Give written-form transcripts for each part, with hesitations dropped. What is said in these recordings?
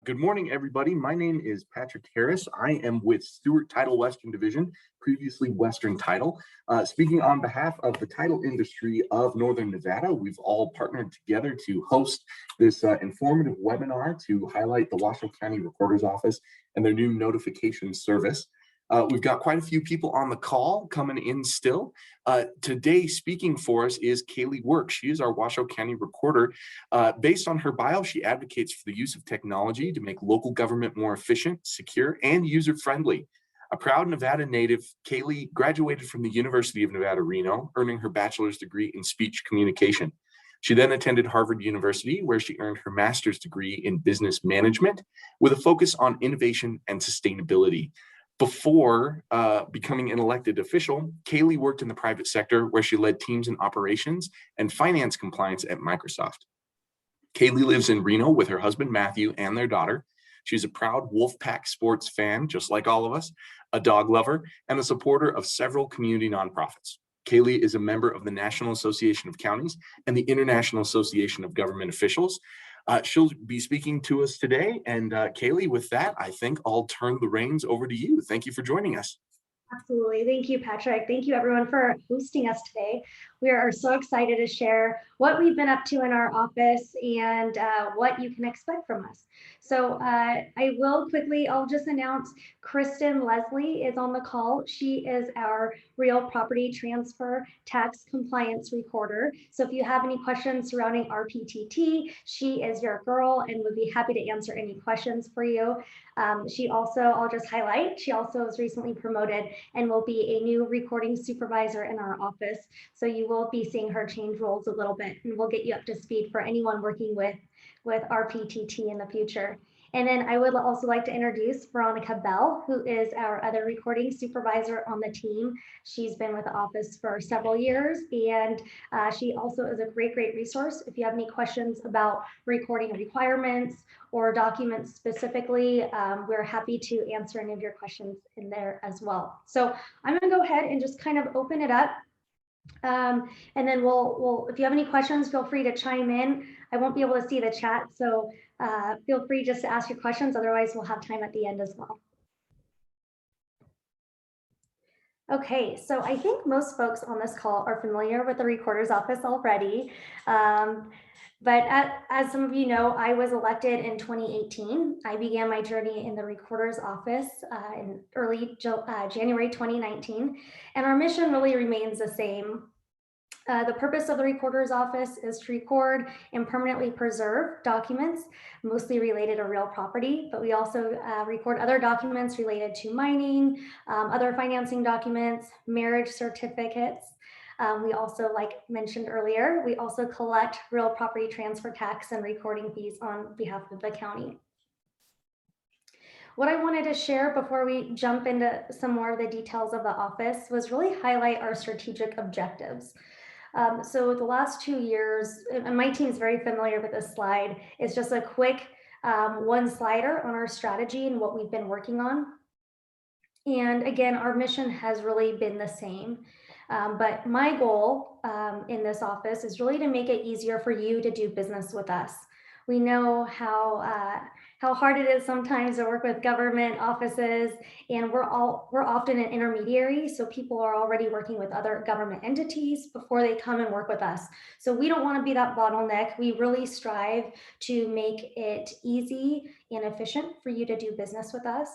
Good morning, everybody. My name is Patrick Harris. I am with Stewart Title Western Division, previously Western Title. Speaking on behalf of the title industry of Northern Nevada, we've all partnered together to host this informative webinar to highlight the Washoe County Recorder's Office and their new notification service. We've got quite a few people on the call coming in still. Today, speaking for us is Kaylee Work. She is our Washoe County Recorder. Based on her bio, she advocates for the use of technology to make local government more efficient, secure, and user-friendly. A proud Nevada native, Kaylee graduated from the University of Nevada, Reno, earning her bachelor's degree in speech communication. She then attended Harvard University, where she earned her master's degree in business management with a focus on innovation and sustainability. Before becoming an elected official, Kaylee worked in the private sector where she led teams in operations and finance compliance at Microsoft. Kaylee lives in Reno with her husband, Matthew, and their daughter. She's a proud Wolfpack sports fan, just like all of us, a dog lover, and a supporter of several community nonprofits. Kaylee is a member of the National Association of Counties and the International Association of Government Officials. She'll be speaking to us today. And Kaylee, with that, I think I'll turn the reins over to you. Thank you for joining us. Absolutely. Thank you, Patrick. Thank you, everyone, for hosting us today. We are so excited to share what we've been up to in our office and what you can expect from us. So I'll just announce Kristen Leslie is on the call. She is our real property transfer tax compliance recorder. So if you have any questions surrounding RPTT, she is your girl and would be happy to answer any questions for you. I'll just highlight, she also was recently promoted and will be a new recording supervisor in our office. So you will be seeing her change roles a little bit, and we'll get you up to speed for anyone working with RPTT in the future. And then I would also like to introduce Veronica Bell, who is our other recording supervisor on the team. She's been with the office for several years, and she also is a great resource. If you have any questions about recording requirements or documents specifically, we're happy to answer any of your questions in there as well. So I'm gonna go ahead and just kind of open it up. And then we'll, if you have any questions, feel free to chime in. I won't be able to see the chat, so feel free just to ask your questions. Otherwise, we'll have time at the end as well. Okay, so I think most folks on this call are familiar with the Recorder's Office already. But as some of you know, I was elected in 2018. I began my journey in the Recorder's Office in early January 2019, and our mission really remains the same. The purpose of the Recorder's Office is to record and permanently preserve documents, mostly related to real property, but we also record other documents related to mining, other financing documents, marriage certificates. We also, like mentioned earlier, we also collect real property transfer tax and recording fees on behalf of the county. What I wanted to share before we jump into some more of the details of the office was really highlight our strategic objectives. So the last 2 years, and my team is very familiar with this slide, it's just a quick one slider on our strategy and what we've been working on. And again, our mission has really been the same. But my goal in this office is really to make it easier for you to do business with us. We know how hard it is sometimes to work with government offices, and we're often an intermediary, so people are already working with other government entities before they come and work with us. So we don't want to be that bottleneck. We really strive to make it easy and efficient for you to do business with us.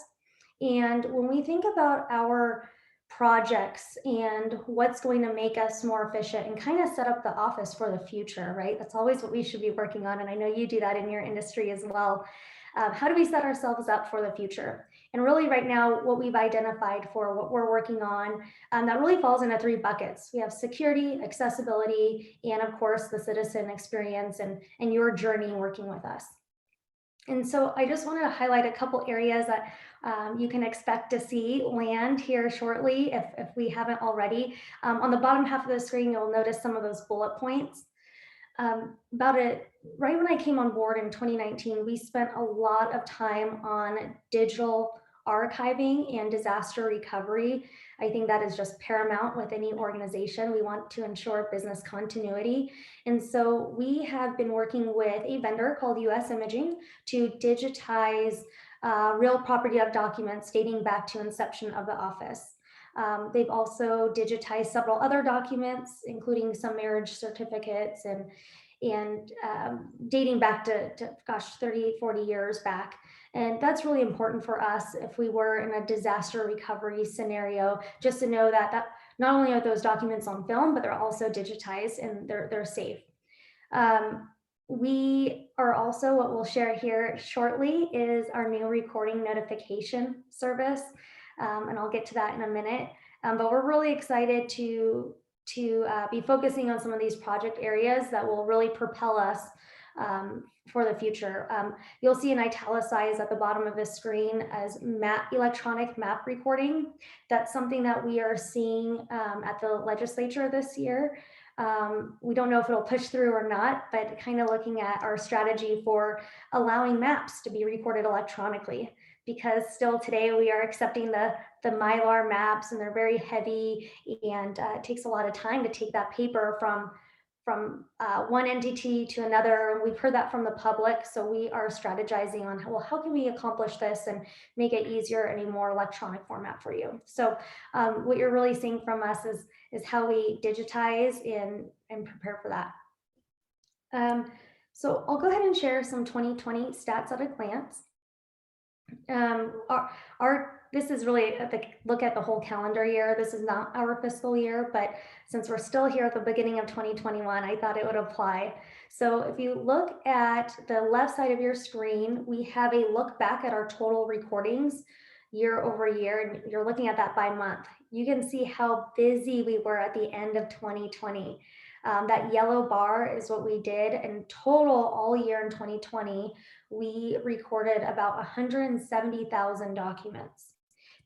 And when we think about our projects and what's going to make us more efficient and kind of set up the office for the future, right? That's always what we should be working on. And I know you do that in your industry as well. How do we set ourselves up for the future? And really right now, what we've identified for what we're working on, that really falls into 3 buckets. We have security, accessibility, and of course, the citizen experience and your journey working with us. And so I just wanted to highlight a couple areas that you can expect to see land here shortly if we haven't already. On the bottom half of the screen, you'll notice some of those bullet points. Right when I came on board in 2019, we spent a lot of time on digital archiving and disaster recovery. I think that is just paramount with any organization. We want to ensure business continuity. And so we have been working with a vendor called US Imaging to digitize real property of documents dating back to inception of the office. They've also digitized several other documents, including some marriage certificates and dating back to gosh, 30, 40 years back. And that's really important for us if we were in a disaster recovery scenario, just to know that not only are those documents on film, but they're also digitized and they're safe. We are also, what we'll share here shortly is our new recording notification service. And I'll get to that in a minute. But we're really excited to be focusing on some of these project areas that will really propel us for the future. You'll see an italicized at the bottom of the screen as electronic map recording. That's something that we are seeing at the legislature this year. We don't know if it'll push through or not, but kind of looking at our strategy for allowing maps to be recorded electronically, because still today we are accepting the Mylar maps and they're very heavy, and it takes a lot of time to take that paper from one entity to another. We've heard that from the public, so we are strategizing on how can we accomplish this and make it easier in a more electronic format for you. So what you're really seeing from us is how we digitize and prepare for that. So I'll go ahead and share some 2020 stats at a glance. This is really the look at the whole calendar year. This is not our fiscal year, but since we're still here at the beginning of 2021, I thought it would apply. So if you look at the left side of your screen, we have a look back at our total recordings year over year, and you're looking at that by month. You can see how busy we were at the end of 2020. That yellow bar is what we did in total all year in 2020. We recorded about 170,000 documents.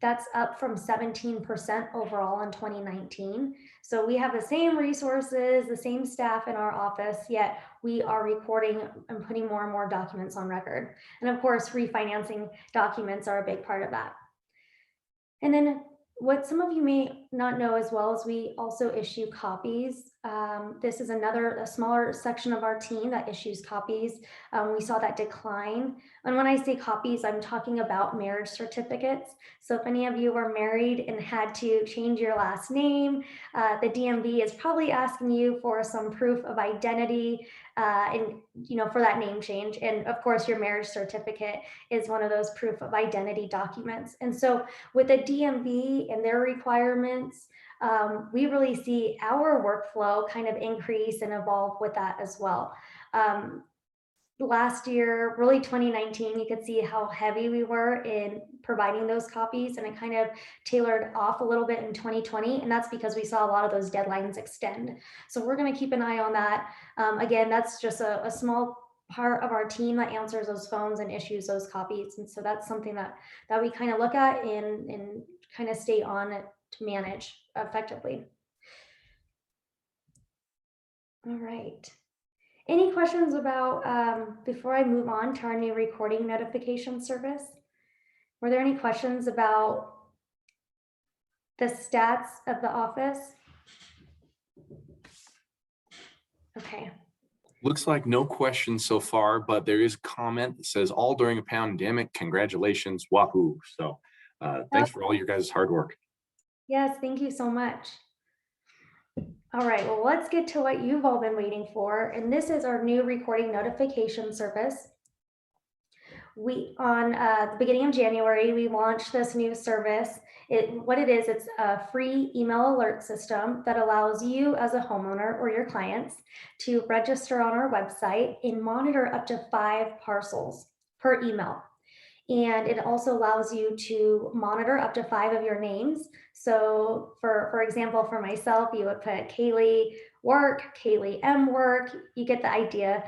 That's up from 17% overall in 2019. So we have the same resources, the same staff in our office, yet we are recording and putting more and more documents on record. And of course, refinancing documents are a big part of that. And then what some of you may not know as well is we also issue copies. This is a smaller section of our team that issues copies. We saw that decline. And when I say copies, I'm talking about marriage certificates. So if any of you were married and had to change your last name, the DMV is probably asking you for some proof of identity and for that name change. And of course, your marriage certificate is one of those proof of identity documents. And so with the DMV and their requirements, we really see our workflow kind of increase and evolve with that as well. Last year, really 2019, you could see how heavy we were in providing those copies, and it kind of tailored off a little bit in 2020, and that's because we saw a lot of those deadlines extend. So we're going to keep an eye on that. Again, that's just a small part of our team that answers those phones and issues those copies, and so that's something that we kind of look at and kind of stay on it to manage effectively. All right. Any questions about, before I move on to our new recording notification service? Were there any questions about the stats of the office? Okay. Looks like no questions so far, but there is a comment that says all during a pandemic. Congratulations, Wahoo. So thanks for all your guys' hard work. Yes, thank you so much. All right, well, let's get to what you've all been waiting for. And this is our new recording notification service. On the beginning of January, we launched this new service. It's a free email alert system that allows you as a homeowner or your clients to register on our website and monitor up to 5 parcels per email. And it also allows you to monitor up to 5 of your names. So for example, for myself, you would put Kaylee Work, Kaylee M Work, you get the idea.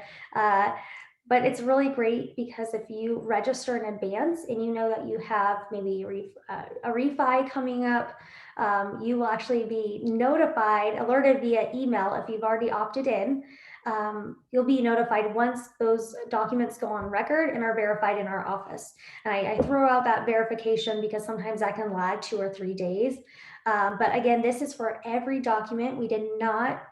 But it's really great because if you register in advance and you know that you have maybe a refi coming up, you will actually be alerted via email if you've already opted in. You'll be notified once those documents go on record and are verified in our office. And I throw out that verification because sometimes that can lag 2 or 3 days. But again, this is for every document. We did not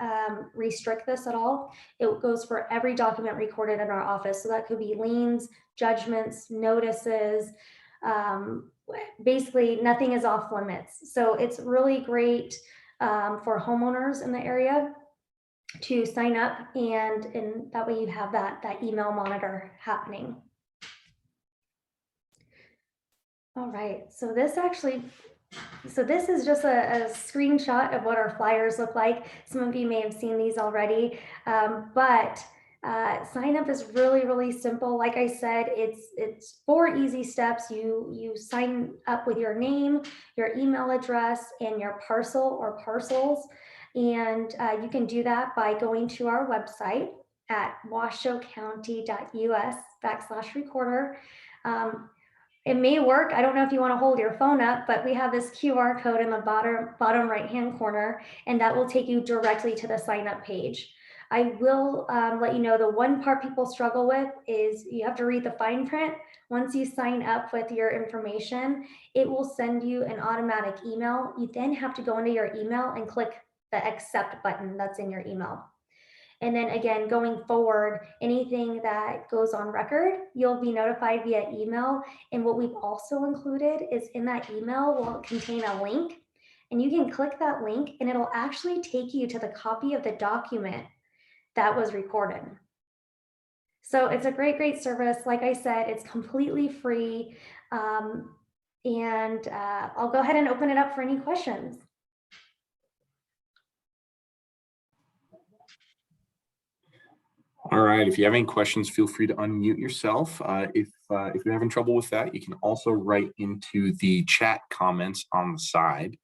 restrict this at all. It goes for every document recorded in our office. So that could be liens, judgments, notices. Basically, nothing is off limits. So it's really great for homeowners in the area to sign up, and that way you have that email monitor happening. All right, so this is just a screenshot of what our flyers look like. Some of you may have seen these already, but sign up is really, really simple. Like I said, it's 4 easy steps. You sign up with your name, your email address, and your parcel or parcels. And you can do that by going to our website at washoecounty.us/recorder. It may work. I don't know if you want to hold your phone up, but we have this QR code in the bottom right-hand corner, and that will take you directly to the sign up page. I will let you know the one part people struggle with is you have to read the fine print. Once you sign up with your information, it will send you an automatic email. You then have to go into your email and click the accept button that's in your email. And then again, going forward, anything that goes on record, you'll be notified via email. And what we've also included is in that email will contain a link, and you can click that link and it'll actually take you to the copy of the document that was recorded. So it's a great, great service. Like I said, it's completely free. I'll go ahead and open it up for any questions. All right, if you have any questions, feel free to unmute yourself. If you're having trouble with that, you can also write into the chat comments on the side.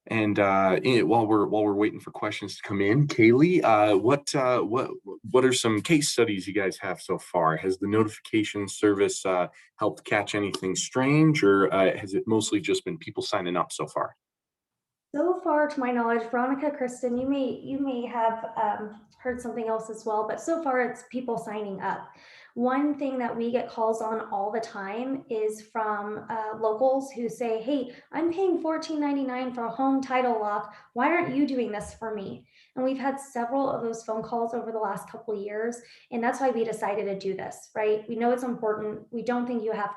And while we're waiting for questions to come in, Kaylee, what are some case studies you guys have so far? Has the notification service helped catch anything strange, or has it mostly just been people signing up so far? So far, to my knowledge, Veronica, Kristen, you may have heard something else as well, but so far it's people signing up. One thing that we get calls on all the time is from locals who say, "Hey, I'm paying $14.99 for a home title lock. Why aren't you doing this for me?" And we've had several of those phone calls over the last couple of years, and that's why we decided to do this. Right? We know it's important. We don't think you have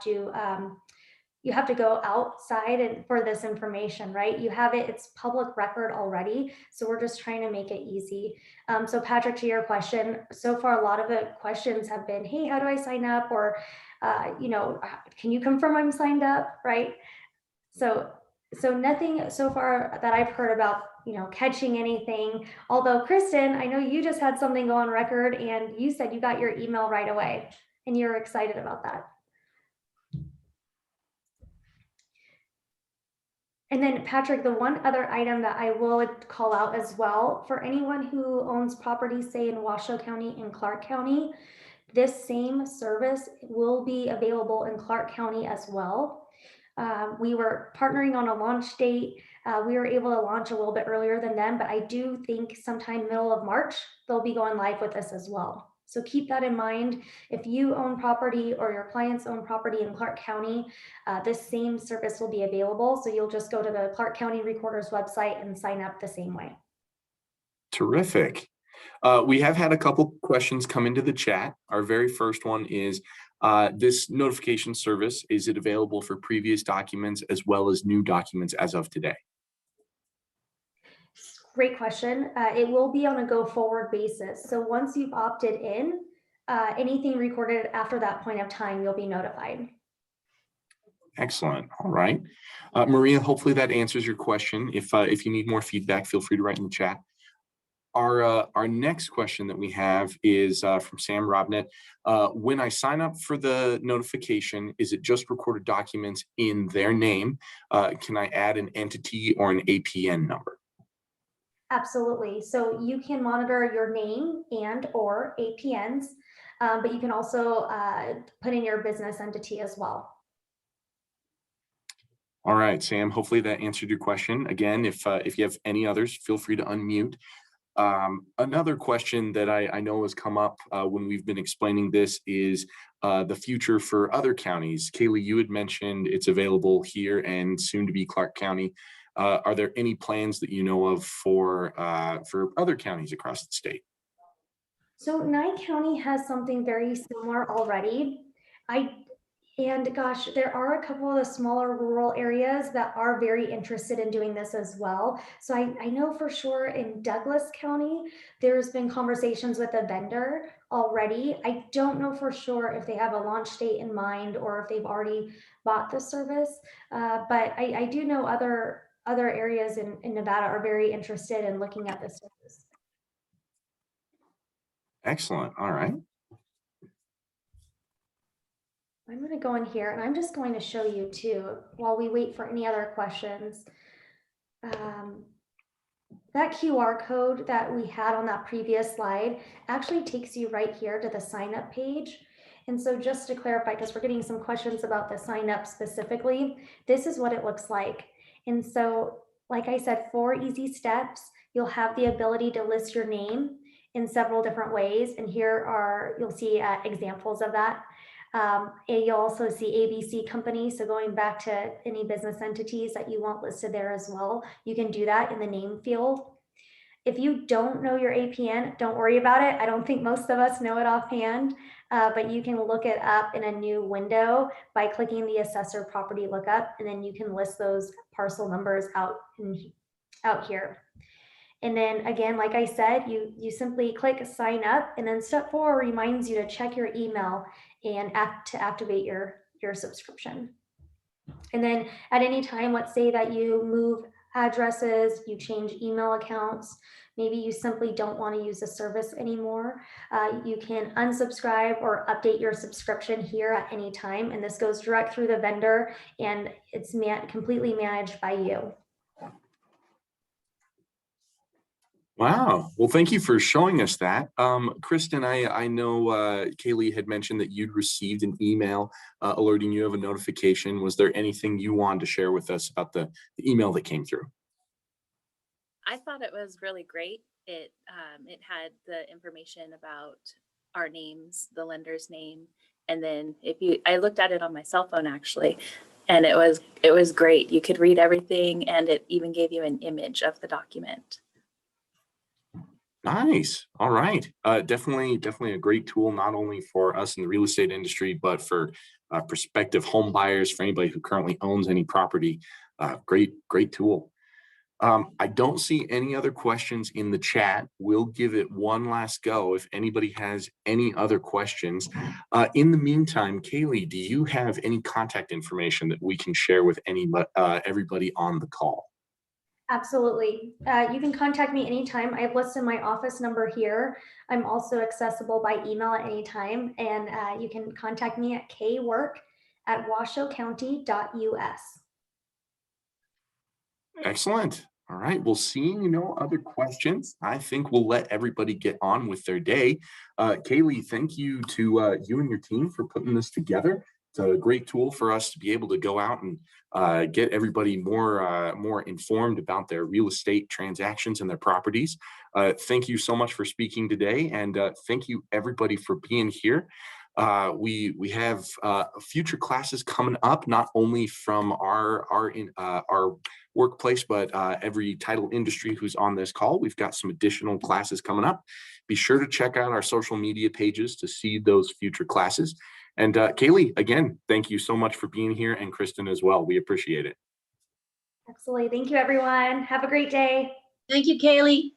to go outside and for this information, right? You have it, it's public record already. So we're just trying to make it easy. So Patrick, to your question, so far, a lot of the questions have been, "Hey, how do I sign up?" Or, "Can you confirm I'm signed up?" Right? So nothing so far that I've heard about, catching anything. Although Kristen, I know you just had something go on record and you said you got your email right away and you're excited about that. And then Patrick, the one other item that I will call out as well, for anyone who owns property, say in Washoe County and Clark County, this same service will be available in Clark County as well. We were partnering on a launch date. We were able to launch a little bit earlier than them, but I do think sometime middle of March, they'll be going live with this as well. So keep that in mind. If you own property or your clients own property in Clark County, this same service will be available. So you'll just go to the Clark County Recorder's website and sign up the same way. Terrific. We have had a couple questions come into the chat. Our very first one is, this notification service, is it available for previous documents as well as new documents as of today? Great question. It will be on a go forward basis. So once you've opted in, anything recorded after that point of time, you'll be notified. Excellent. All right. Maria, hopefully that answers your question. If you need more feedback, feel free to write in the chat. Our next question that we have is from Sam Robnett. When I sign up for the notification, is it just recorded documents in their name? Can I add an entity or an APN number? Absolutely. So you can monitor your name and or APNs, but you can also put in your business entity as well. All right, Sam, hopefully that answered your question. Again, if you have any others, feel free to unmute. Another question that I know has come up when we've been explaining this is the future for other counties. Kaylee, you had mentioned it's available here and soon to be Clark County. Are there any plans that you know of for other counties across the state? So Nye County has something very similar already. And gosh, there are a couple of the smaller rural areas that are very interested in doing this as well. So I know for sure in Douglas County, there's been conversations with a vendor already. I don't know for sure if they have a launch date in mind or if they've already bought the service. But I do know other areas in Nevada are very interested in looking at this service. Excellent. All right. I'm going to go in here and I'm just going to show you too, while we wait for any other questions. That QR code that we had on that previous slide actually takes you right here to the sign up page. And so just to clarify, because we're getting some questions about the sign up specifically, this is what it looks like. And so, like I said, 4 easy steps. You'll have the ability to list your name in several different ways. And you'll see examples of that. And you'll also see ABC companies. So going back to any business entities that you want listed there as well, you can do that in the name field. If you don't know your APN, don't worry about it. I don't think most of us know it offhand, but you can look it up in a new window by clicking the assessor property lookup, and then you can list those parcel numbers out here. And then again, like I said, you simply click sign up, and then step 4 reminds you to check your email and activate your subscription. And then at any time, let's say that you move addresses, you change email accounts, maybe you simply don't want to use the service anymore, you can unsubscribe or update your subscription here at any time. And this goes direct through the vendor and it's completely managed by you. Wow. Well, thank you for showing us that. Kristen, I know Kaylee had mentioned that you'd received an email alerting you of a notification. Was there anything you wanted to share with us about the email that came through? I thought it was really great. It had the information about our names, the lender's name, and then I looked at it on my cell phone actually, and it was great. You could read everything, and it even gave you an image of the document. Nice. All right. Definitely a great tool, not only for us in the real estate industry, but for prospective home buyers, for anybody who currently owns any property. Great tool. I don't see any other questions in the chat. We'll give it one last go if anybody has any other questions. In the meantime, Kaylee, do you have any contact information that we can share with everybody on the call? Absolutely. You can contact me anytime. I've listed my office number here. I'm also accessible by email at any time. And you can contact me at kwork@washoecounty.us. Excellent. All right. Well, seeing no other questions, I think we'll let everybody get on with their day. Kaylee, thank you to you and your team for putting this together. It's a great tool for us to be able to go out and get everybody more informed about their real estate transactions and their properties. Thank you so much for speaking today, and thank you everybody for being here. We have future classes coming up, not only from our workplace, but every title industry who's on this call. We've got some additional classes coming up. Be sure to check out our social media pages to see those future classes. And Kaylee, again, thank you so much for being here, and Kristen as well. We appreciate it. Absolutely. Thank you, everyone. Have a great day. Thank you, Kaylee.